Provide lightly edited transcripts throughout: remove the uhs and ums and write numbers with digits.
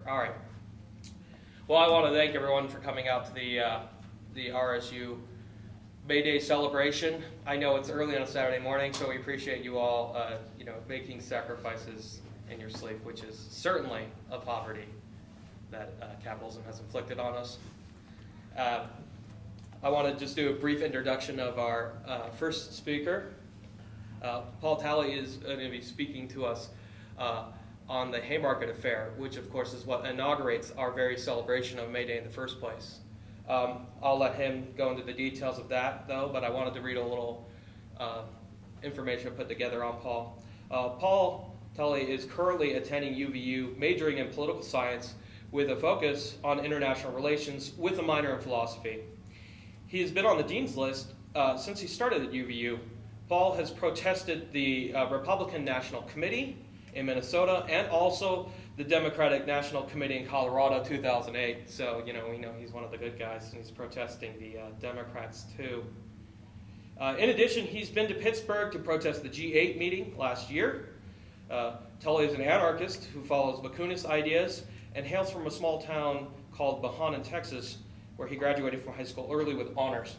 All right. Well, I want to thank everyone for coming out to the RSU MayDay celebration. I know it's early on a Saturday morning, so we appreciate you all, making sacrifices in your sleep, which is certainly a poverty that capitalism has inflicted on us. I want to just do a brief introduction of our first speaker. Paul Talley is going to be speaking to us on the Haymarket affair, which of course is what inaugurates our very celebration of May Day in the first place. I'll let him go into the details of that though, but I wanted to read a little information I put together on Paul. Paul Tully is currently attending UVU, majoring in political science with a focus on international relations with a minor in philosophy. He has been on the dean's list since he started at UVU. Paul has protested the Republican National Committee in Minnesota and also the Democratic National Committee in Colorado 2008. So, we know he's one of the good guys, and he's protesting the Democrats too. In addition, he's been to Pittsburgh to protest the G8 meeting last year. Tully is an anarchist who follows Bakunin's ideas and hails from a small town called Bahan in Texas, where he graduated from high school early with honors.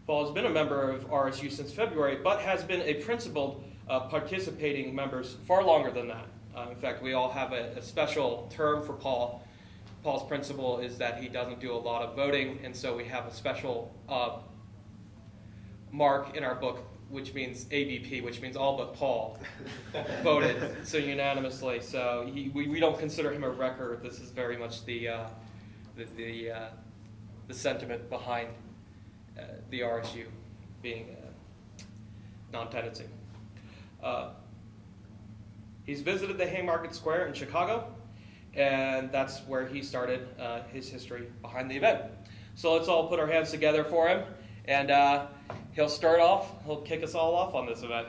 Paul has been a member of RSU since February, but has been a principled participating member far longer than that. In fact, we all have a special term for Paul. Paul's principle is that he doesn't do a lot of voting, and so we have a special mark in our book, which means ABP, which means all but Paul voted so unanimously. So we don't consider him a wrecker. This is very much the sentiment behind the RSU being non-tenancy. He's visited the Haymarket Square in Chicago, and that's where he started his history behind the event. So let's all put our hands together for him, and he'll kick us all off on this event.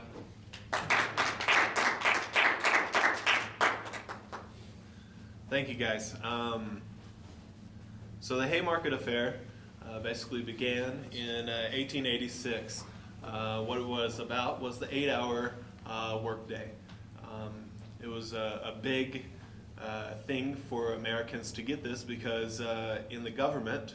Thank you, guys. So the Haymarket affair basically began in 1886. What it was about was the 8-hour workday. It was a big thing for Americans to get this because in the government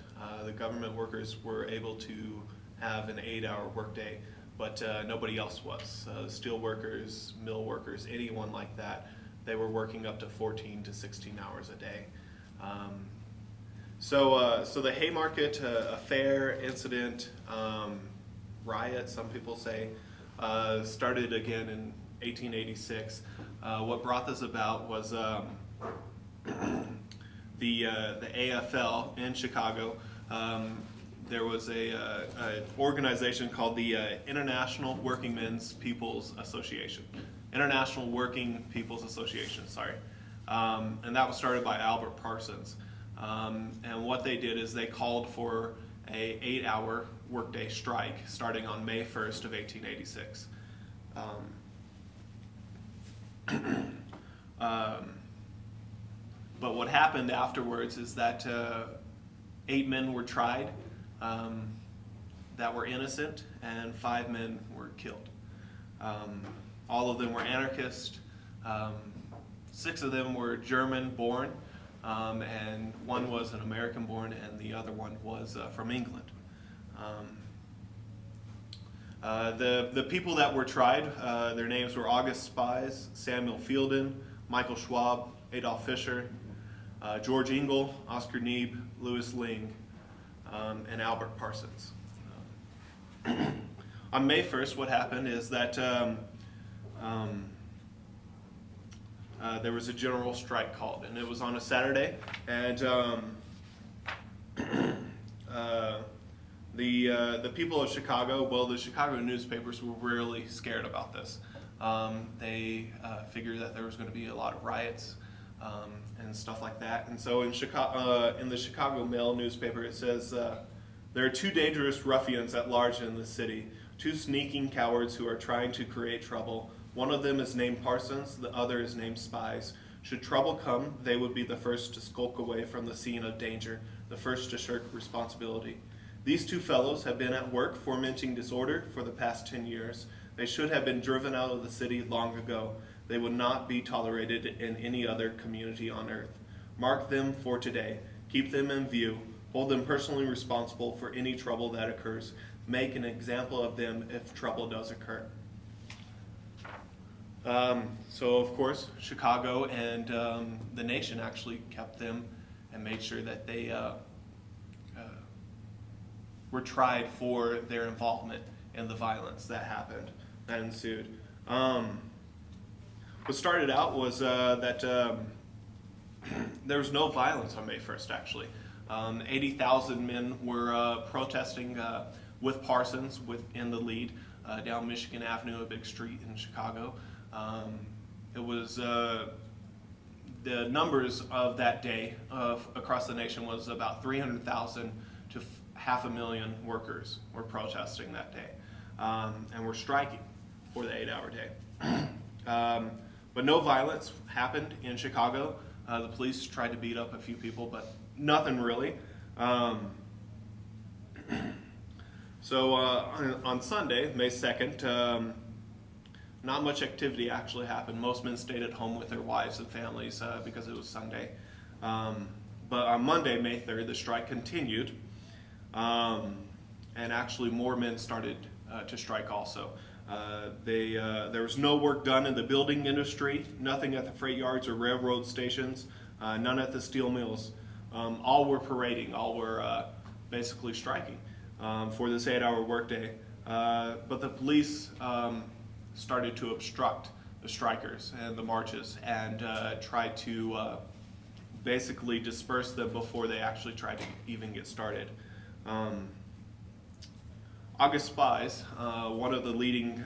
workers were able to have an 8-hour workday, but nobody else was. Steel workers, mill workers, anyone like that, they were working up to 14 to 16 hours a day. So the Haymarket affair, incident, riot, some people say, started again in 1886. What brought this about was the AFL in Chicago. There was a organization called the International Working Men's People's Association. International Working People's Association, sorry. And that was started by Albert Parsons. And what they did is they called for a 8-hour workday strike starting on May 1st of 1886. But what happened afterwards is that 8 men were tried that were innocent, and 5 men were killed. All of them were anarchists. 6 of them were German-born, and 1 was an American-born, and the other one was from England. The people that were tried, their names were August Spies, Samuel Fielden, Michael Schwab, Adolf Fischer, George Engel, Oscar Neebe, Louis Ling, and Albert Parsons. On May 1st, what happened is that there was a general strike called, and it was on a Saturday, and the people of Chicago, well, the Chicago newspapers were really scared about this. They figured that there was going to be a lot of riots and stuff like that. And so in the Chicago Mail newspaper, it says, there are 2 dangerous ruffians at large in the city, 2 sneaking cowards who are trying to create trouble. One of them is named Parsons, the other is named Spies. Should trouble come, they would be the first to skulk away from the scene of danger, the first to shirk responsibility. These 2 fellows have been at work fomenting disorder for the past 10 years. They should have been driven out of the city long ago. They would not be tolerated in any other community on earth. Mark them for today. Keep them in view. Hold them personally responsible for any trouble that occurs. Make an example of them if trouble does occur. So of course, Chicago and the nation actually kept them and made sure that they were tried for their involvement in the violence that happened, that ensued. What started out was that there was no violence on May 1st, actually. 80,000 men were protesting with Parsons in the lead down Michigan Avenue, a big street in Chicago. It was the numbers of that day across the nation was about 300,000 to 500,000 workers were protesting that day, and were striking for the 8-hour day. But no violence happened in Chicago. The police tried to beat up a few people, but nothing really. So on Sunday, May 2nd, not much activity actually happened. Most men stayed at home with their wives and families because it was Sunday. But on Monday, May 3rd, the strike continued. And actually more men started to strike also. There was no work done in the building industry, nothing at the freight yards or railroad stations, none at the steel mills. All were parading, all were basically striking for this 8-hour workday. But the police started to obstruct the strikers and the marches and tried to basically disperse them before they actually tried to even get started. August Spies, one of the leading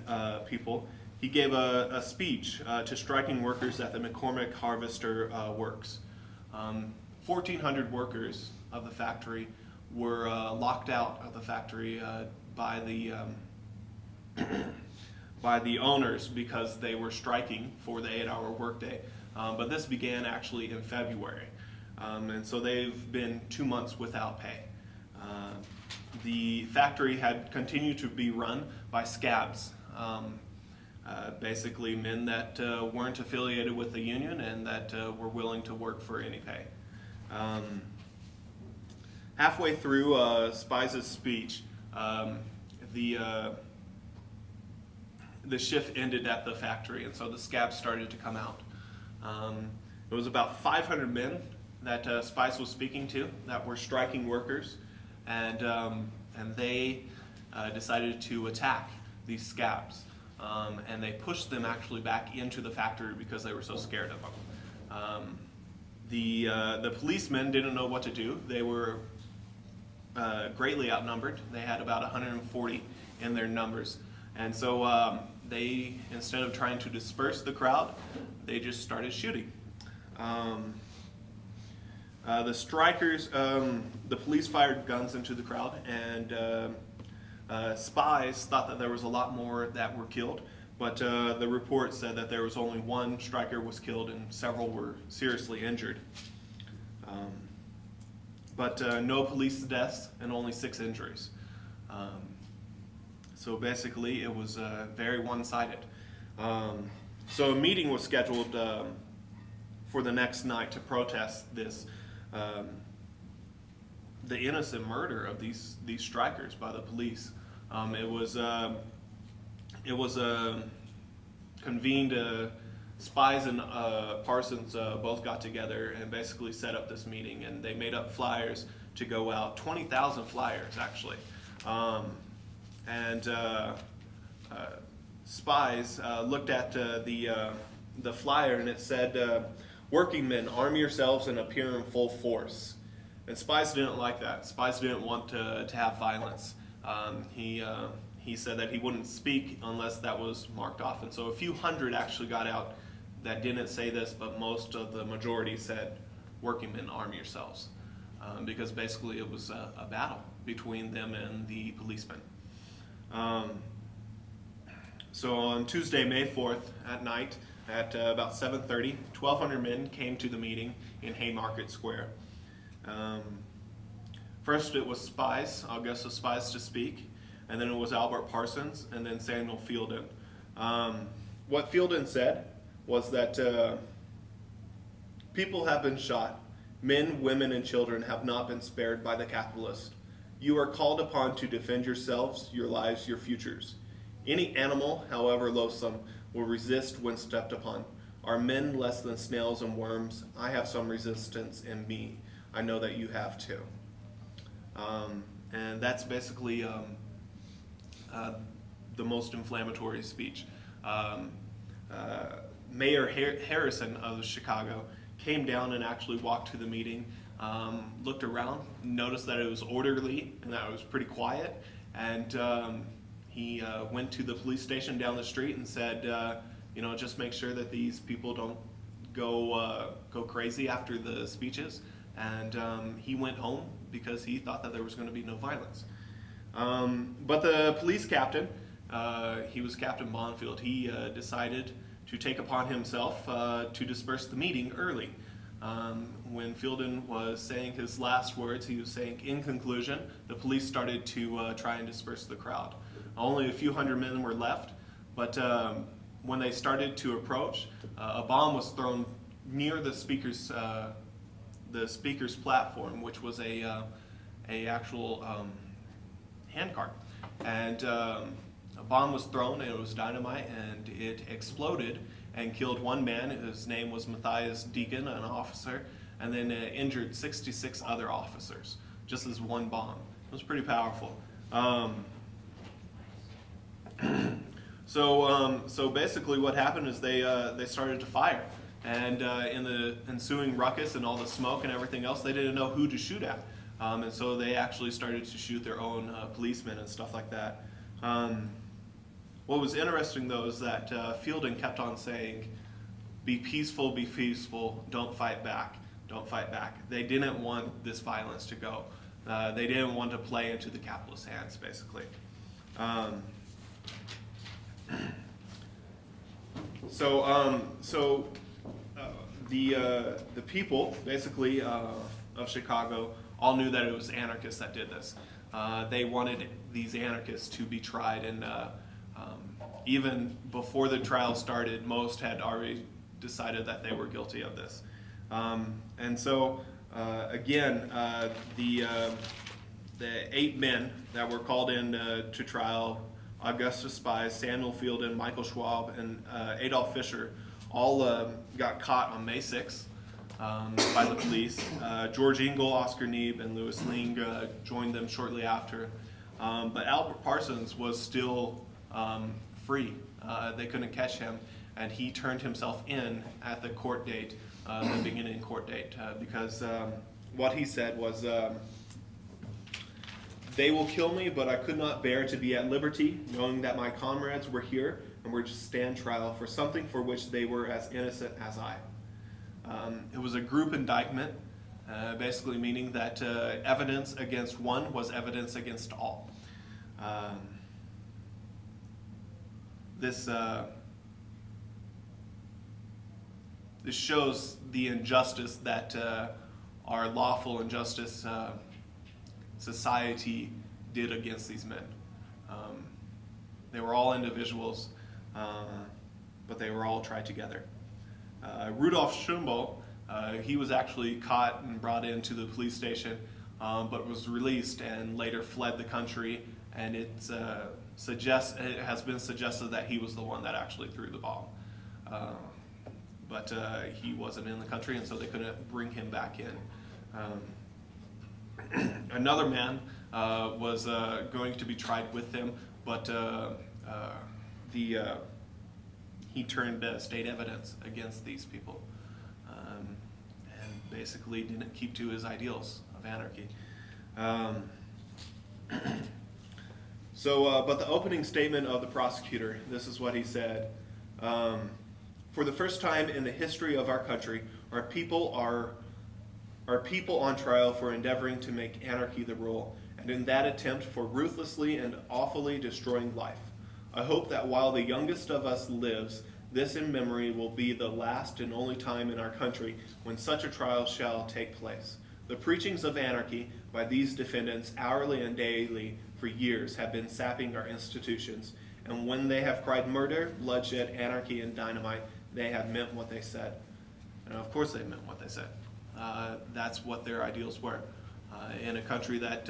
people, he gave a speech to striking workers at the McCormick Harvester Works. 1,400 workers of the factory were locked out of the factory by the owners because they were striking for the 8-hour workday. But this began actually in February. And so they've been 2 months without pay. The factory had continued to be run by scabs, basically men that weren't affiliated with the union and that were willing to work for any pay. Halfway through Spies' speech, the shift ended at the factory, and so the scabs started to come out. It was about 500 men that Spies was speaking to that were striking workers, and they decided to attack these scabs, and they pushed them actually back into the factory because they were so scared of them. The policemen didn't know what to do. They were greatly outnumbered. They had about 140 in their numbers, and so they, instead of trying to disperse the crowd, they just started shooting. The strikers, the police fired guns into the crowd, and Spies thought that there was a lot more that were killed, but the report said that there was only one striker was killed and several were seriously injured. But no police deaths and only 6 injuries. So basically it was very one-sided. So a meeting was scheduled for the next night to protest this, the innocent murder of these strikers by the police. It was convened. Spies and Parsons both got together and basically set up this meeting, and they made up flyers to go out. 20,000 flyers actually, and Spies looked at the flyer, and it said, "Working men, arm yourselves and appear in full force." And Spies didn't like that. Spies didn't want to have violence. He said that he wouldn't speak unless that was marked off. And so a few hundred actually got out that didn't say this, but most of the majority said, "Working men, arm yourselves." Because basically it was a battle between them and the policemen. So on Tuesday, May 4th at night, at about 7:30, 1,200 men came to the meeting in Haymarket Square. First it was Spies, Augusta Spies to speak, and then it was Albert Parsons, and then Samuel Fielden. What Fielden said was that people have been shot Men, women, and children have not been spared by the capitalist. You are called upon to defend yourselves, your lives, your futures. Any animal, however loathsome, will resist when stepped upon. Are men less than snails and worms? I have some resistance in me. I know that you have too. And that's basically the most inflammatory speech. Mayor Harrison of Chicago came down and actually walked to the meeting, looked around, noticed that it was orderly and that it was pretty quiet, and he went to the police station down the street and said, just make sure that these people don't go crazy after the speeches. And he went home because he thought that there was going to be no violence. But the police captain, he was Captain Bonfield, he decided to take upon himself to disperse the meeting early. When Fielden was saying his last words, he was saying, in conclusion, the police started to try and disperse the crowd. Only a few hundred men were left, but when they started to approach, a bomb was thrown near the speaker's platform, which was a actual handcart, and a bomb was thrown, and it was dynamite, and it exploded and killed one man. His name was Matthias Deacon, an officer, and then injured 66 other officers, just as one bomb. It was pretty powerful. So basically what happened is they started to fire. And in the ensuing ruckus and all the smoke and everything else, they didn't know who to shoot at. And so they actually started to shoot their own policemen and stuff like that. What was interesting, though, is that Fielden kept on saying, be peaceful, don't fight back, don't fight back. They didn't want this violence to go. They didn't want to play into the capitalist hands, basically. The people, basically, of Chicago all knew that it was anarchists that did this. They wanted these anarchists to be tried, and even before the trial started, most had already decided that they were guilty of this. Again, the 8 men that were called in to trial, Augustus Spies, Samuel Fielden, Michael Schwab, and Adolf Fischer, all got caught on May 6th by the police. George Engel, Oscar Neebe, and Louis Ling joined them shortly after. But Albert Parsons was still free. They couldn't catch him, and he turned himself in at the court date, the beginning court date, because what he said was, they will kill me, but I could not bear to be at liberty, knowing that my comrades were here and were to stand trial for something for which they were as innocent as I. It was a group indictment, basically meaning that evidence against one was evidence against all. This shows the injustice that our lawful and justice society did against these men. They were all individuals, but they were all tried together. Rudolf Schumbo, he was actually caught and brought into the police station, but was released and later fled the country, and it has been suggested that he was the one that actually threw the bomb. But he wasn't in the country, and so they couldn't bring him back in. Another man was going to be tried with them, but he turned state evidence against these people, and basically didn't keep to his ideals of anarchy. But the opening statement of the prosecutor, this is what he said. For the first time in the history of our country, our people on trial for endeavoring to make anarchy the rule, and in that attempt for ruthlessly and awfully destroying life. I hope that while the youngest of us lives, this in memory will be the last and only time in our country when such a trial shall take place. The preachings of anarchy by these defendants hourly and daily for years have been sapping our institutions, and when they have cried murder, bloodshed, anarchy, and dynamite, they have meant what they said. And of course they meant what they said. that's what their ideals were. In a country that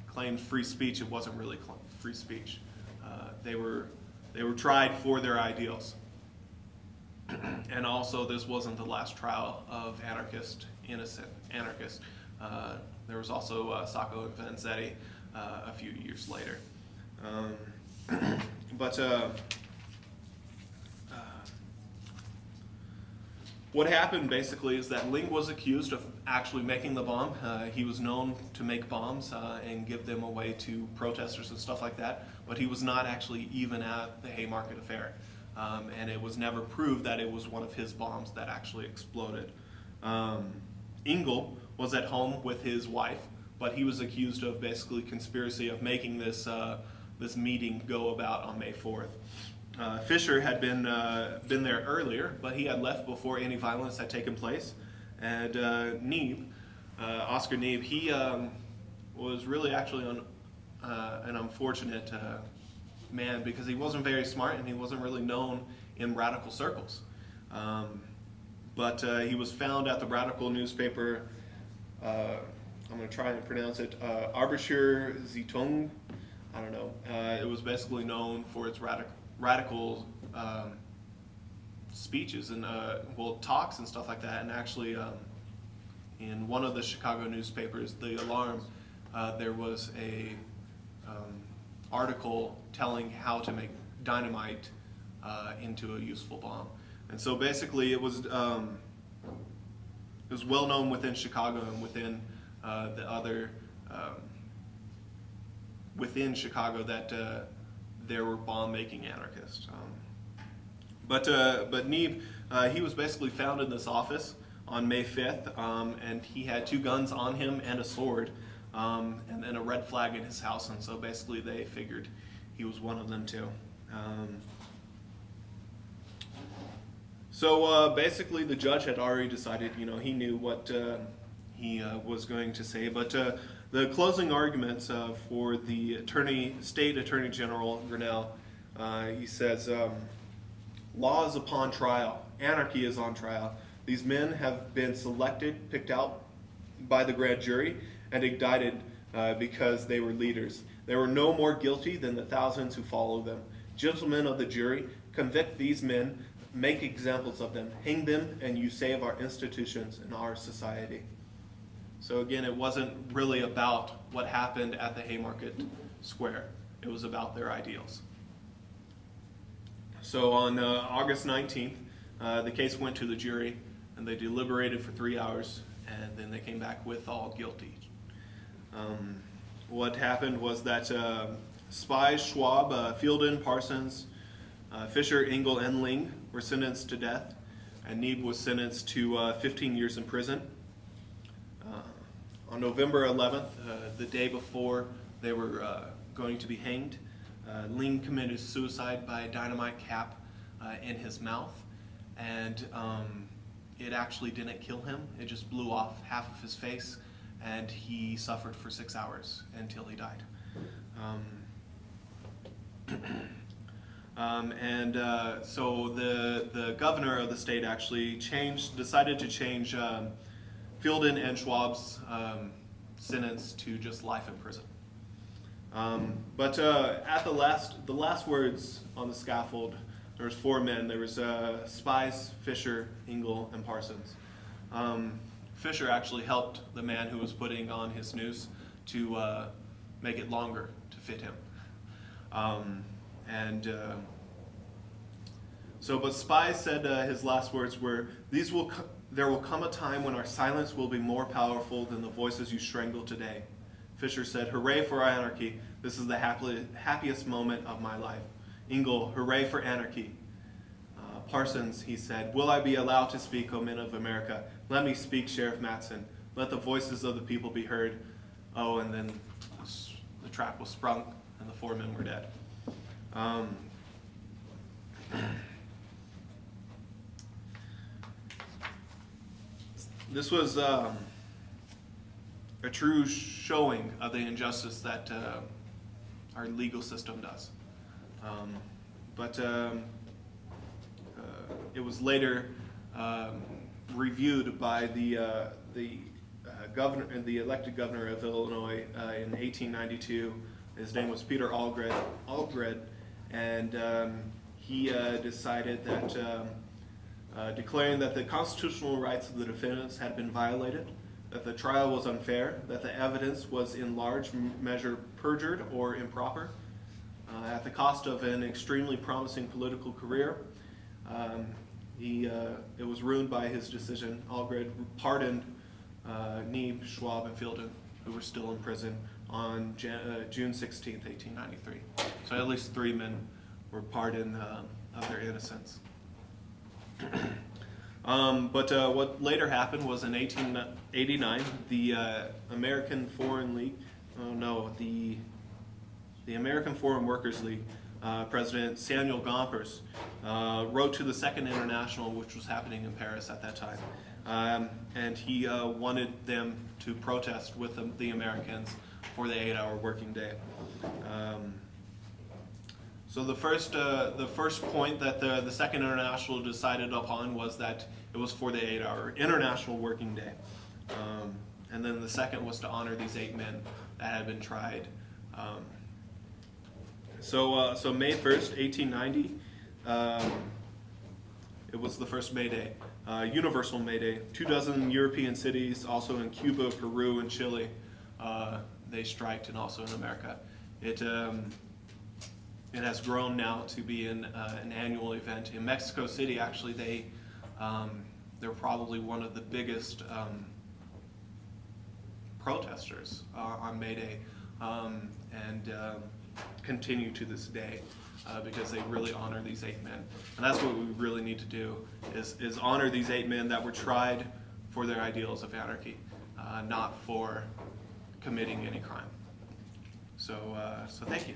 claimed free speech, it wasn't really free speech. They were tried for their ideals. And also, this wasn't the last trial of innocent anarchists. There was also Sacco and Vanzetti a few years later. What happened basically is that Ling was accused of actually making the bomb. He was known to make bombs and give them away to protesters and stuff like that, but he was not actually even at the Haymarket affair. And it was never proved that it was one of his bombs that actually exploded. Engel was at home with his wife, but he was accused of basically conspiracy of making this meeting go about on May 4th. Fisher had been there earlier, but he had left before any violence had taken place. And Oscar Neeb, he was really actually an unfortunate man because he wasn't very smart and he wasn't really known in radical circles. But he was found at the radical newspaper, I'm going to try and pronounce it, Arbischer Zeitung. I don't know. It was basically known for its radical speeches and talks and stuff like that. And actually, in one of the Chicago newspapers, The Alarm, there was a article telling how to make dynamite into a useful bomb. And so basically, it was well known within Chicago and within the other within Chicago that there were bomb-making anarchists. But Neeb, he was basically found in this office on May 5th, and he had 2 guns on him and a sword, and then a red flag in his house, and so basically they figured he was one of them too. So basically the judge had already decided, he knew what he was going to say, but the closing arguments for the State Attorney General Grinnell, he says, law is upon trial, anarchy is on trial. These men have been selected, picked out by the grand jury, and indicted because they were leaders. They were no more guilty than the thousands who follow them. Gentlemen of the jury, convict these men, make examples of them, hang them, and you save our institutions and our society. So again, it wasn't really about what happened at the Haymarket Square. It was about their ideals. So on August 19th, the case went to the jury, and they deliberated for 3 hours, and then they came back with all guilty. What happened was that Spies, Schwab, Fielden, Parsons, Fisher, Engel, and Ling were sentenced to death, and Neeb was sentenced to 15 years in prison. On November 11th, the day before they were going to be hanged, Ling committed suicide by a dynamite cap in his mouth, and it actually didn't kill him. It just blew off half of his face, and he suffered for 6 hours until he died. So the governor of the state actually decided to change Fielden and Schwab's sentence to just life in prison. But at the last words on the scaffold, there was 4 men. There was Spies, Fisher, Engel, and Parsons. Fisher actually helped the man who was putting on his noose to make it longer to fit him. But Spies said his last words were, there will come a time when our silence will be more powerful than the voices you strangle today. Fisher said, hooray for anarchy. This is the happiest moment of my life. Engel, hooray for anarchy. Parsons, he said, will I be allowed to speak, O men of America? Let me speak, Sheriff Matson. Let the voices of the people be heard. Oh, and then the trap was sprung, and the 4 men were dead. This was a true showing of the injustice that our legal system does. But it was later reviewed by the governor, the elected governor of Illinois in 1892. His name was Peter Algred, and he decided that declaring that the constitutional rights of the defendants had been violated, that the trial was unfair, that the evidence was in large measure perjured or improper, at the cost of an extremely promising political career. It was ruined by his decision. Algred pardoned Neeb, Schwab, and Fielden, who were still in prison, on June 16th, 1893. So at least 3 men were pardoned of their innocence. But what later happened was in 1889, the American Foreign League, the American Foreign Workers League President Samuel Gompers wrote to the Second International, which was happening in Paris at that time, and he wanted them to protest with the Americans for the 8-hour working day. So the first point that the Second International decided upon was that it was for the 8-hour International Working Day. And then the second was to honor these 8 men that had been tried. So May 1st, 1890, it was the first MayDay, universal MayDay. 24 European cities, also in Cuba, Peru, and Chile, they striked, and also in America. It has grown now to be an annual event. In Mexico City, actually, they're probably one of the biggest protesters on MayDay, and continue to this day, because they really honor these 8 men. And that's what we really need to do, is honor these 8 men that were tried for their ideals of anarchy, not for committing any crime. So thank you.